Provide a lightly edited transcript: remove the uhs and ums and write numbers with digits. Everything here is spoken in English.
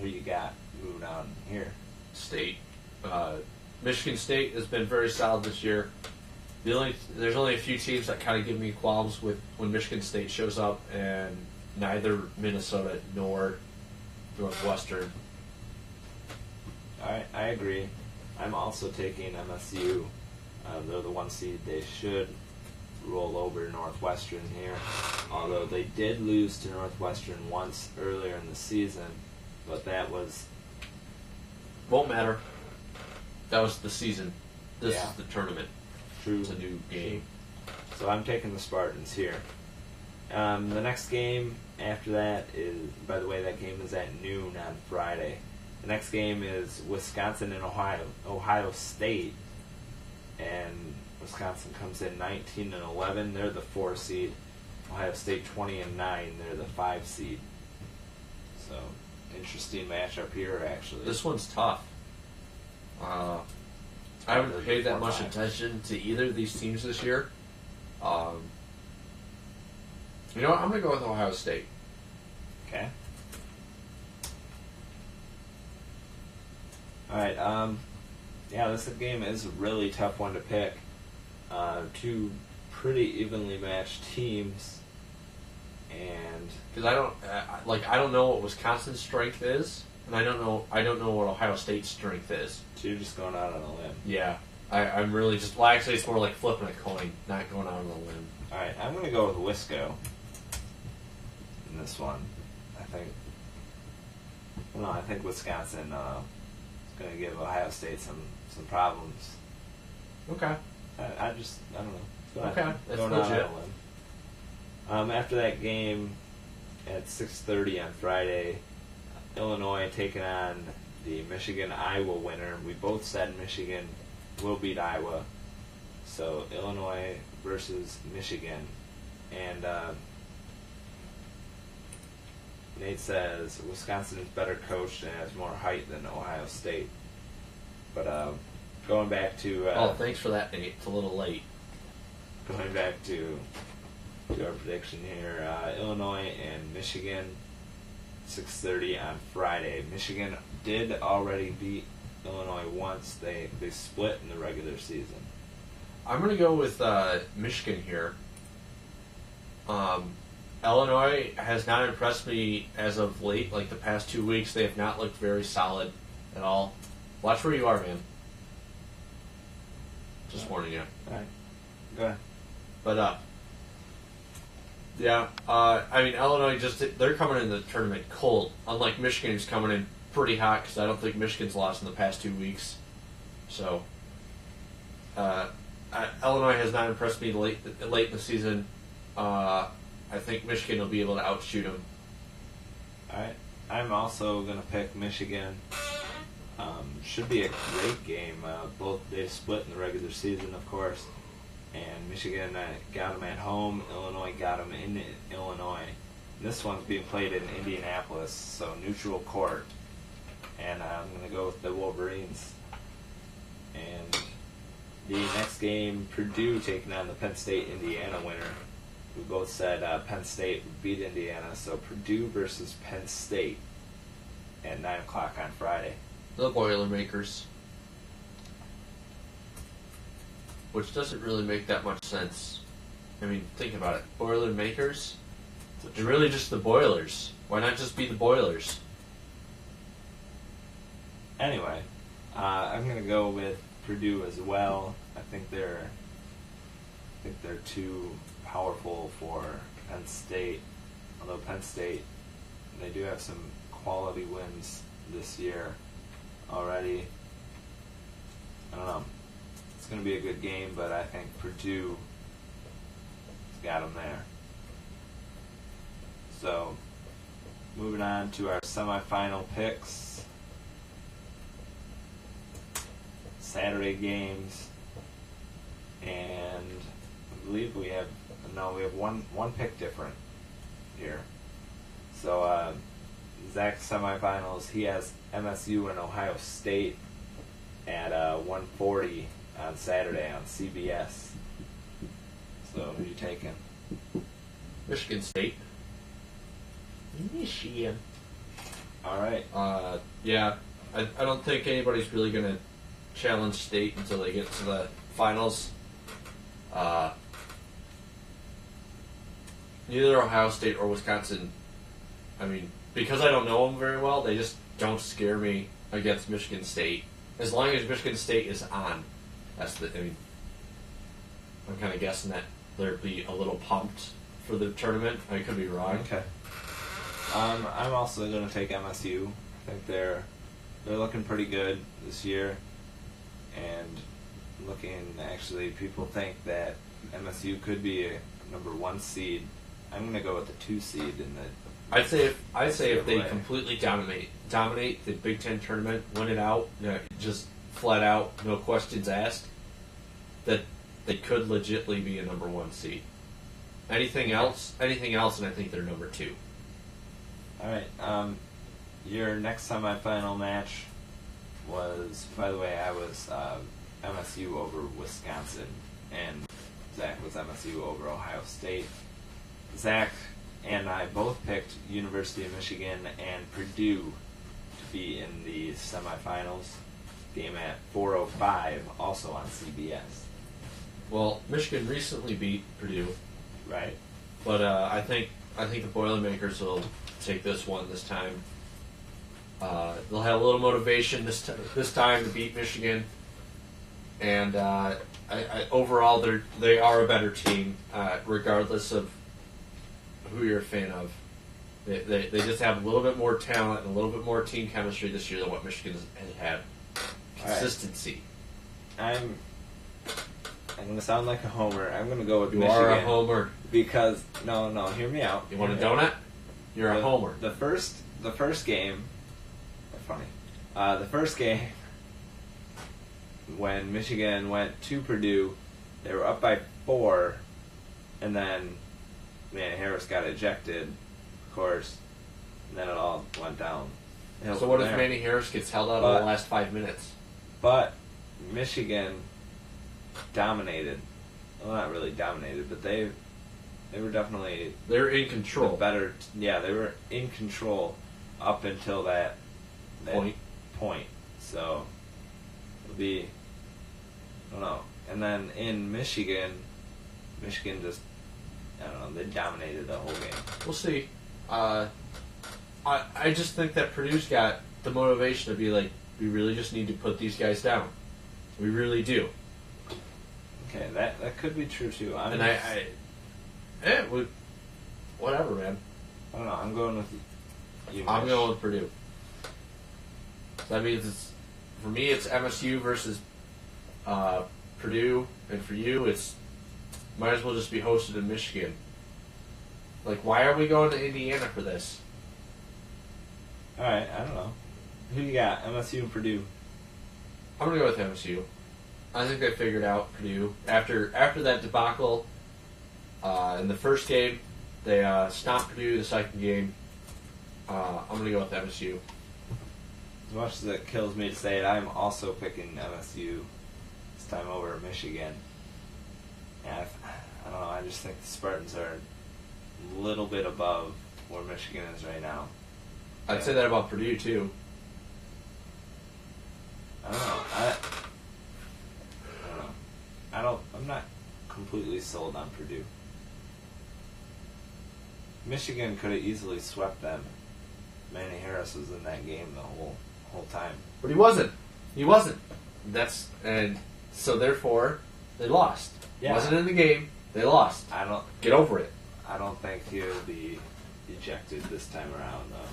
who you got moving on here? State. Michigan State has been very solid this year. There's only a few teams that kind of give me qualms with when Michigan State shows up, and neither Minnesota nor Northwestern. All right, I agree. I'm also taking MSU. They're the 1 seed. They should roll over Northwestern here, although they did lose to Northwestern once earlier in the season, but that was... Won't matter. That was the season. This Yeah. is the tournament. True. It's a new game. So I'm taking the Spartans here. The next game after that is, by the way, that game is at noon on Friday. The next game is Wisconsin and Ohio State, and Wisconsin comes in 19-11. They're the 4 seed. Ohio State 20-9. They're the 5 seed. So interesting matchup here, actually. This one's tough. I haven't paid that much attention to either of these teams this year. You know what? I'm going to go with Ohio State. Okay. All right. Yeah, this game is a really tough one to pick. Two pretty evenly matched teams, and because I don't know what Wisconsin's strength is, and I don't know what Ohio State's strength is. so you're just going out on a limb. Yeah, I'm really just. Well, actually, it's more like flipping a coin, not going out on a limb. All right, I'm going to go with Wisco in this one. I think Wisconsin is going to give Ohio State some problems. Okay. I don't know. Okay, that's going out legit. on a limb. After that game at 6:30 on Friday, Illinois taking on the Michigan-Iowa winner. We both said Michigan will beat Iowa. So Illinois versus Michigan. And Nate says Wisconsin is better coached and has more height than Ohio State. But going back to... thanks for that, Nate. It's a little late. Going back to our prediction here, Illinois and Michigan, 6:30 on Friday. Michigan did already beat Illinois once. They split in the regular season. I'm going to go with Michigan here. Illinois has not impressed me as of late. Like the past 2 weeks, they have not looked very solid at all. Watch where you are, man. Just warning you. All right. Go ahead. But, yeah, I mean, Illinois they're coming in the tournament cold, unlike Michigan, who's coming in pretty hot, because I don't think Michigan's lost in the past 2 weeks. So, Illinois has not impressed me late in the season. I think Michigan will be able to outshoot them. All right. I'm also going to pick Michigan. Should be a great game. Both they split in the regular season, of course. And Michigan got them at home. Illinois got them in Illinois. And this one's being played in Indianapolis, so neutral court. And I'm going to go with the Wolverines. And the next game, Purdue taking on the Penn State-Indiana winner. We both said Penn State would beat Indiana, so Purdue versus Penn State at 9 o'clock on Friday. The Boilermakers. Which doesn't really make that much sense. I mean, think about it. Boilermakers? They're really just the Boilers. Why not just be the Boilers? Anyway, I'm going to go with Purdue as well. I think they're too powerful for Penn State. Although Penn State, they do have some quality wins this year already. I don't know. It's going to be a good game, but I think Purdue has got them there. So, moving on to our semifinal picks. Saturday games. And I believe we have one pick different here. So, Zach's semifinals, he has MSU and Ohio State at 1:40 on Saturday on CBS. So, who are you taking? Michigan State. Michigan. All right. Yeah, I don't think anybody's really going to challenge State until they get to the finals. Neither Ohio State or Wisconsin, I mean, because I don't know them very well, they just don't scare me against Michigan State. As long as Michigan State is on, I'm kind of guessing that they'd be a little pumped for the tournament. I could be wrong. Okay. I'm also going to take MSU. I think they're looking pretty good this year, and actually, people think that MSU could be a number 1 seed. I'm going to go with the 2 seed in the. I'd say if they completely dominate the Big Ten tournament, win it out, just flat out, no questions asked, that they could legitimately be a number 1 seed. Anything else, and I think they're number 2. All right. Your next semifinal match was, by the way, I was MSU over Wisconsin, and Zach was MSU over Ohio State. Zach and I both picked University of Michigan and Purdue to be in the semifinals. Game at 4:05, also on CBS. Well, Michigan recently beat Purdue, Right. but I think the Boilermakers will take this one this time. They'll have a little motivation this time to beat Michigan, and overall they are a better team, regardless of who you're a fan of. They just have a little bit more talent and a little bit more team chemistry this year than what Michigan has had. Consistency. Right. I'm going to sound like a homer. I'm going to go with You Michigan. are a homer. Because no, hear me out. You want a donut? You're a homer. The first game. Funny. The first game when Michigan went to Purdue, they were up by 4, and then Manny Harris got ejected, of course, and then it all went down. So what if Manny Harris gets held out in the last 5 minutes? But Michigan dominated. Well, not really dominated, but they were definitely they're in control. Better, yeah, they were in control up until that point. So it'll be, I don't know. And then in Michigan just, I don't know, they dominated the whole game. We'll see. I just think that Purdue's got the motivation to be like, we really just need to put these guys down. We really do. Okay, that could be true too. Whatever, man. I don't know. I'm going with you. I'm going with Purdue. That means for me it's MSU versus Purdue, and for you it's might as well just be hosted in Michigan. Like, why are we going to Indiana for this? All right, I don't know. Who you got? MSU and Purdue. I'm gonna go with MSU. I think they figured out Purdue after that debacle in the first game. They stomped Purdue the second game. I'm gonna go with MSU. As much as it kills me to say it, I'm also picking MSU this time over Michigan. And I don't know. I just think the Spartans are a little bit above where Michigan is right now. I'd say that about Purdue too. I don't know. I'm not completely sold on Purdue. Michigan could have easily swept them. Manny Harris was in that game the whole time. But he wasn't. And so therefore they lost. Yeah. Wasn't in the game. They lost. Get over it. I don't think he'll be ejected this time around though.